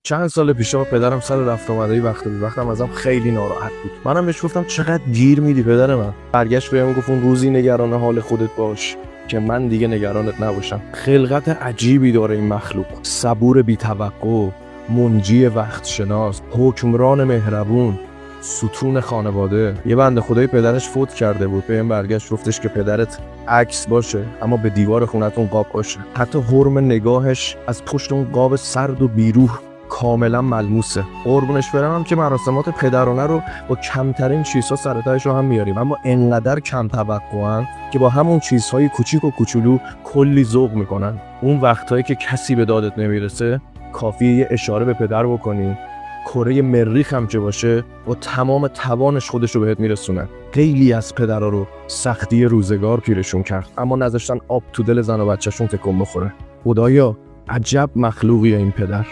چند سال پیش با پدرم سر رفت آمدی وقتم ازم خیلی ناراحت بود. منم بهش گفتم چقدر گیر میدی پدر من. برگشت بهم گفت اون روزی نگران حال خودت باش که من دیگه نگرانت نباشم. خلقت عجیبی داره این مخلوق، صبور بی توقع، منجی وقت شناس، حکمران مهربون، ستون خانواده. یه بنده خدای پدرش فوت کرده بود، بهم برگشت گفتش که پدرت عکس باشه اما به دیوار خونتون قاب باشه. حتی حرم نگاهش از پشت اون قاب سرد و بیروح کاملا ملموسه. قربونش برم هم که مراسمات پدرانه رو با کمترین چیزها سر تهش رو هم میاریم، اما انقدر کم توقعن که با همون چیزهای کوچیک و کوچولو کلی ذوق میکنن. اون وقتایی که کسی به دادت نمیرسه کافیه یه اشاره به پدر بکنی، کره مریخ هم که باشه با تمام توانش خودش رو بهت میرسونه. خیلی از پدرها رو سختی روزگار پیرشون کرد اما نذاشتن آب تو دل زن و بچه‌شون تکون بخوره. خدایا عجب مخلوقیه این پدر.